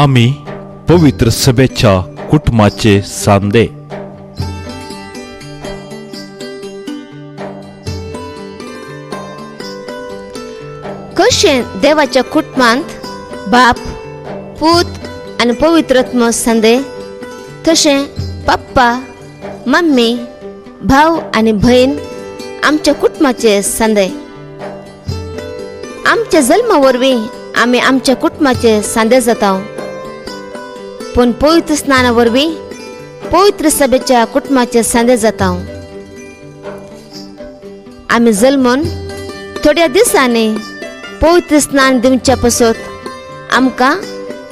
आम्ही पवित्र सभेच्या कुटुंबाचे सांदे. कशें देवाच्या कुटुंबांत बाप, पूत आनी पवित्र आत्मो सांदे, तशें पप्पा, मम्मी, भाव आनी भयण आमच्या कुटुंबाचे सांदे. आमच्या जल्मा वरवीं आमी आमच्या कुटुंबाचे सांदे जाता, पूण पवित्र स्नाना वरवीं पवित्र सभेच्या कुटुंबाचे सांदे जाता. आमी जल्मून थोड्या दिसांनी पवित्र स्नान दिवच्या पासत आमकां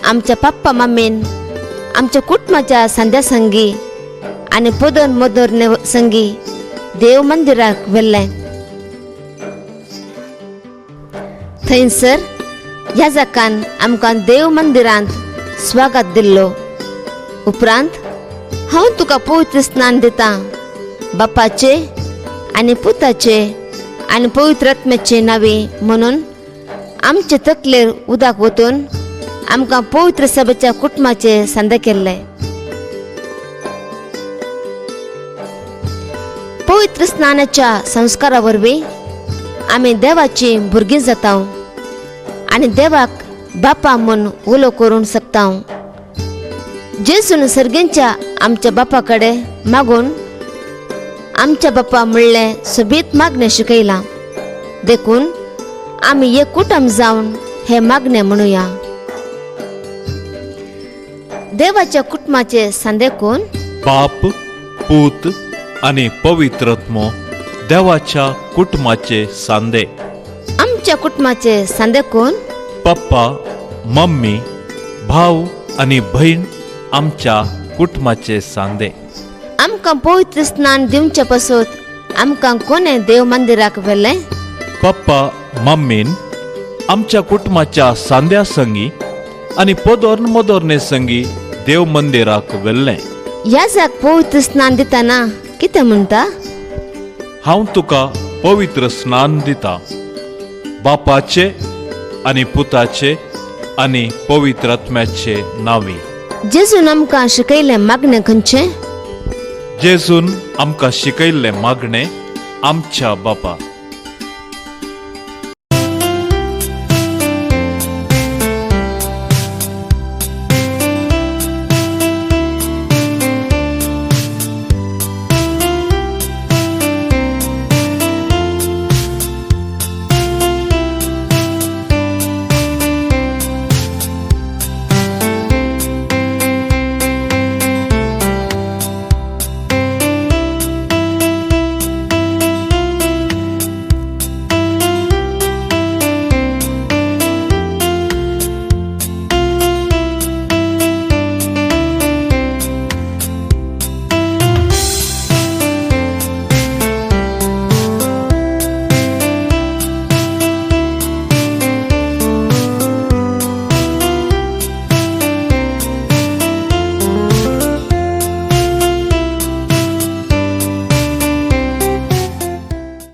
आमच्या पप्पा मम्मीन आमच्या कुटुंबाच्या सांद्या संगी आनी पदर मदरने संगी देव मंदिराक व्हेल्लें. थंयसर ह्या जाकान आमकां देव मंदिरांत स्वागत दिल्लो. उपरांत हांव तुका पवित्र स्नान दिता बापाचे आनी पुताचे आनी पवित्र आत्म्याचे नांवे म्हणून आमचे तकलेर उदक वतून आमकां पवित्र सभेच्या कुटुंबाचे सांदे केल्ले. पवित्र स्नानाच्या संस्कारा वरवीं आमी देवाची भुरगीं जाता आनी देवाक बापा म्हूण उलो करूंक शकता. जेजून सर्गेंच्या आमच्या बापा कडेन मागून आमच्या बापा म्हणलें सोबीत मागणें शिकयलां. देखून आमी एक कुटुंब जावन हे मागणें म्हणुया. देवाच्या कुटुंबाचे सांदे कोण? बाप, पूत आनी पवित्र आत्मो देवाच्या कुटुंबाचे सांदे. आमच्या कुटुंबाचे सांदे कोण? पप्पा, मम्मी, भाव आनी भयण आमच्या कुटुंबाचे सांदे. आमकां पवित्र स्नान दिवच्या पासत आमकां कोणें देव मंदिराक व्हेल्लें? पप्पा मम्मीन आमच्या कुटुंबाच्या सांद्या संगी आनी पदोर्न मदोरने संगी देव मंदिराक व्हेल्लें. ह्या जाक पवित्र स्नान दितना कितें म्हणटा? हांव तुका पवित्र स्नान दिता बापाचे आनी पुताचे आनी पवित्र आत्म्याचे नांवी. जेजून आमकां शिकयलें मागणें खंयचें? जेजून आमकां शिकयल्लें मागणें आमच्या बापा.